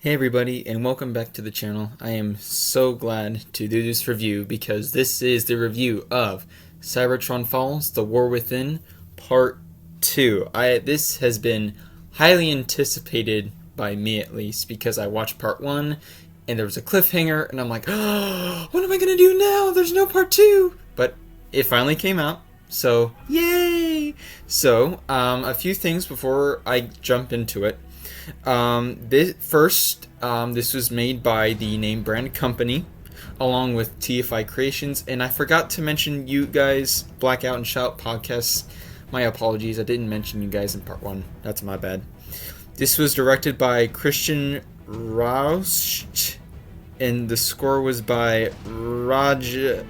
Hey everybody, and welcome back to the channel. I am so glad to do this review because this is the review of Cybertron Falls: The War Within Part 2. This has been highly anticipated by me, at least, because I watched Part 1 and there was a cliffhanger and I'm like, oh, what am I gonna do now? There's no Part 2! But it finally came out, so yay! So, a few things before I jump into it. This was made by the name brand company along with TFI Creations, and I forgot to mention you guys, Blackout and Shout podcasts. My apologies, I didn't mention you guys in part 1. That's my bad. This was directed by Christian Rausch, and the score was by Raja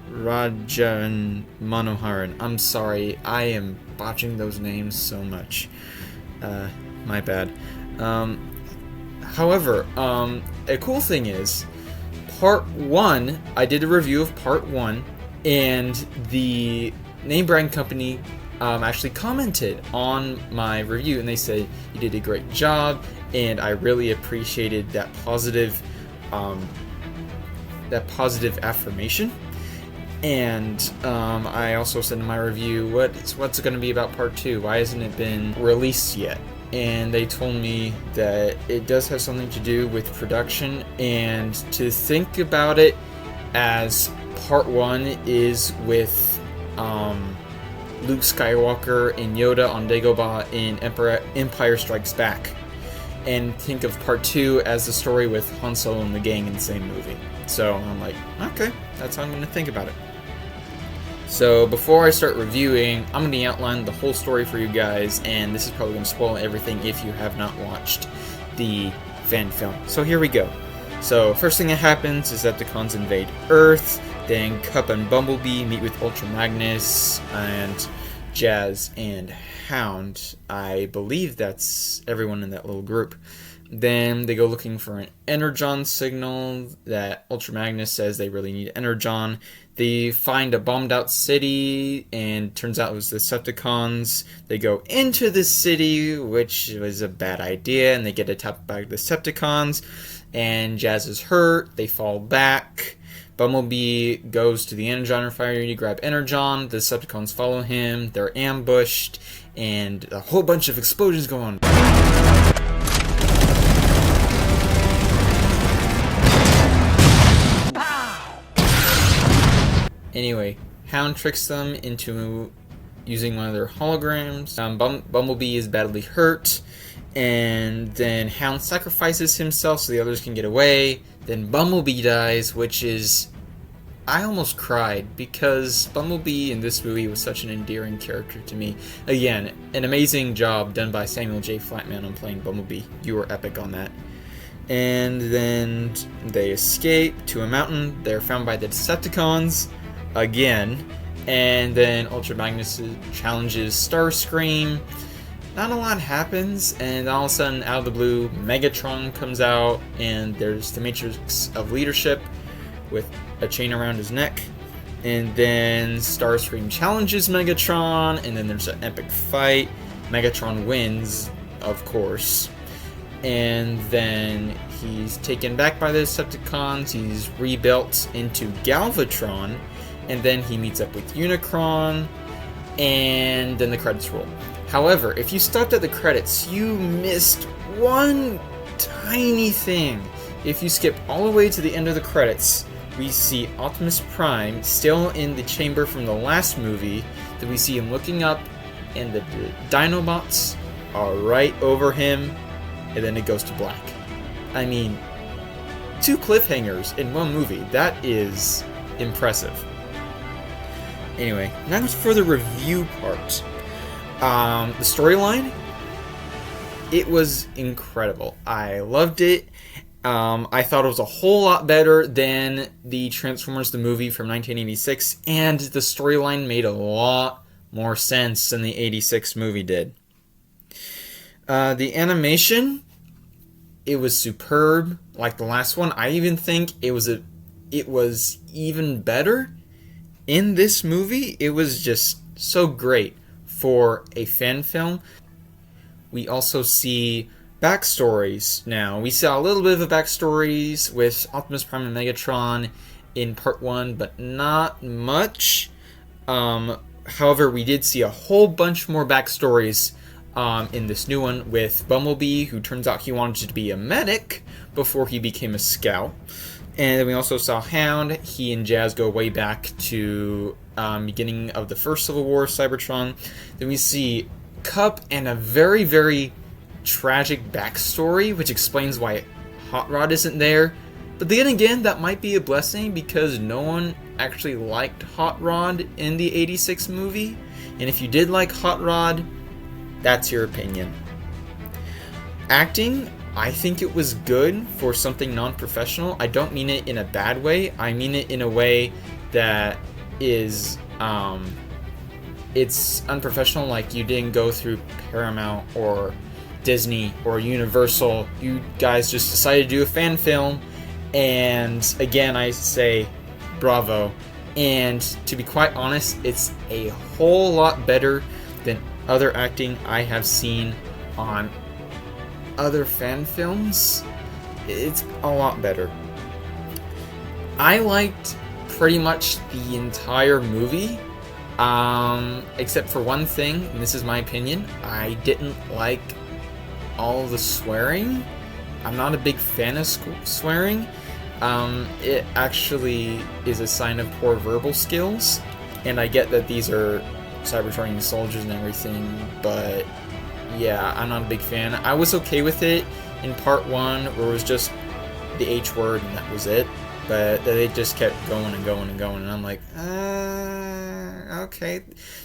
Manoharan. I'm sorry, I am botching those names so much. My bad. However, a cool thing is, Part 1, I did a review of Part 1, and the name brand company actually commented on my review, and they said, you did a great job, and I really appreciated that positive affirmation. And I also said in my review, what's it going to be about Part 2? Why hasn't it been released yet? And they told me that it does have something to do with production, and to think about it as Part 1 is with Luke Skywalker and Yoda on Dagobah in Empire Strikes Back. And think of Part 2 as the story with Han Solo and the gang in the same movie. So I'm like, okay, that's how I'm going to think about it. So before I start reviewing, I'm going to outline the whole story for you guys, and this is probably going to spoil everything if you have not watched the fan film. So here we go. So first thing that happens is Decepticons invade Earth, then Cup and Bumblebee meet with Ultra Magnus and Jazz and Hound. I believe that's everyone in that little group. Then they go looking for an Energon signal that Ultra Magnus says they really need Energon. They find a bombed out city, and turns out it was the Decepticons. They go into the city, which was a bad idea, and they get attacked by the Decepticons. And Jazz is hurt. They fall back. Bumblebee goes to the Energon refinery to grab Energon. The Decepticons follow him. They're ambushed, and a whole bunch of explosions go on. Anyway, Hound tricks them into using one of their holograms. Bumblebee is badly hurt, and then Hound sacrifices himself so the others can get away. Then Bumblebee dies, which is... I almost cried, because Bumblebee in this movie was such an endearing character to me. Again, an amazing job done by Samuel J. Flatman on playing Bumblebee. You were epic on that. And then they escape to a mountain. They're found by the Decepticons again, and then Ultra Magnus challenges Starscream. Not a lot happens, and all of a sudden, out of the blue, Megatron comes out, and there's the Matrix of Leadership with a chain around his neck. And then Starscream challenges Megatron, and then there's an epic fight. Megatron wins, of course. And then he's taken back by the Decepticons. He's rebuilt into Galvatron. And then he meets up with Unicron, and then the credits roll. However, if you stopped at the credits, you missed one tiny thing. If you skip all the way to the end of the credits, we see Optimus Prime still in the chamber from the last movie. Then we see him looking up, and the Dinobots are right over him, and then it goes to black. I mean, 2 cliffhangers in one movie. That is impressive. Anyway, now for the review part. The storyline, it was incredible. I loved it. I thought it was a whole lot better than the Transformers the movie from 1986, and the storyline made a lot more sense than the 86 movie did. The animation, it was superb, like the last one. I even think it was even better. In this movie, it was just so great for a fan film. We also see Backstories. Now, we saw a little bit of a backstories with Optimus Prime and Megatron in part 1, but not much. However, we did see a whole bunch more backstories in this new one with Bumblebee, who turns out he wanted to be a medic before he became a scout. And then we also saw Hound. He and Jazz go way back to beginning of the first Civil War, Cybertron. Then we see Cup and a very, very tragic backstory, which explains why Hot Rod isn't there. But then again, that might be a blessing because no one actually liked Hot Rod in the 86 movie. And if you did like Hot Rod, that's your opinion. Acting, I think it was good for something non-professional. I don't mean it in a bad way. I mean it in a way that is, it's unprofessional, like you didn't go through Paramount or Disney or Universal. You guys just decided to do a fan film, and again, I say bravo. And to be quite honest, it's a whole lot better than other acting I have seen on other fan films. It's a lot better. I liked pretty much the entire movie, except for one thing, and this is my opinion. I didn't like all the swearing. I'm not a big fan of swearing. It actually is a sign of poor verbal skills, and I get that these are Cybertronian soldiers and everything, but yeah, I'm not a big fan. I was okay with it in part 1, where it was just the H word and that was it, but they just kept going and going and going, and I'm like, okay.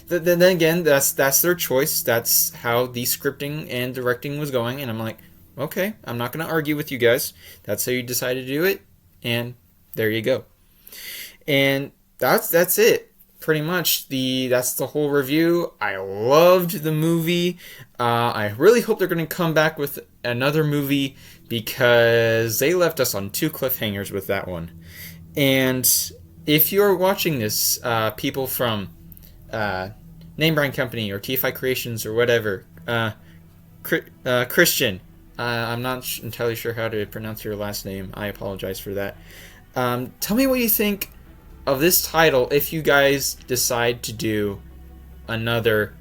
Then again, that's their choice. That's how the scripting and directing was going, and I'm like, okay, I'm not going to argue with you guys. That's how you decided to do it, and there you go. And that's it. Pretty much, that's the whole review. I loved the movie. I really hope they're going to come back with another movie, because they left us on 2 cliffhangers with that one. And if you're watching this, people from Name Brand Company or TFI Creations or whatever, Christian, I'm not entirely sure how to pronounce your last name. I apologize for that. Tell me what you think of this title if you guys decide to do another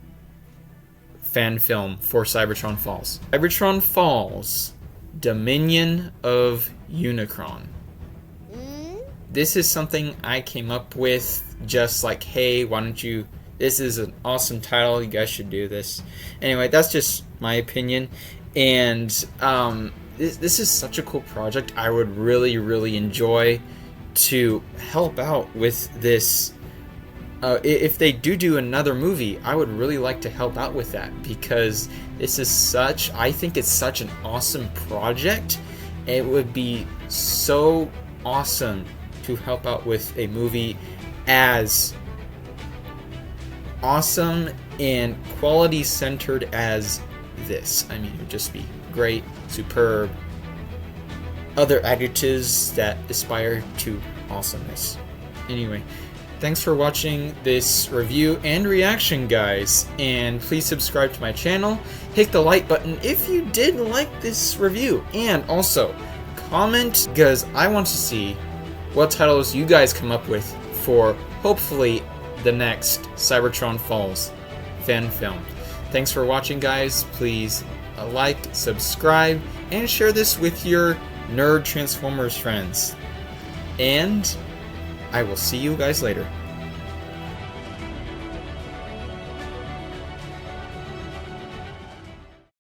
fan film for Cybertron Falls. Cybertron Falls, Dominion of Unicron. This is something I came up with just like, hey, why don't you... This is an awesome title. You guys should do this. Anyway, that's just my opinion. And this is such a cool project. I would really, really enjoy to help out with this. If they do another movie, I would really like to help out with that, because this is I think it's such an awesome project. It would be so awesome to help out with a movie as awesome and quality centered as this. I mean, it would just be great, superb, other adjectives that aspire to awesomeness. Anyway, thanks for watching this review and reaction, guys, and please subscribe to my channel, hit the like button if you did like this review, and also comment, because I want to see what titles you guys come up with for hopefully the next Cybertron Falls fan film. Thanks for watching, guys. Please like, subscribe, and share this with your nerd Transformers friends. And I will see you guys later.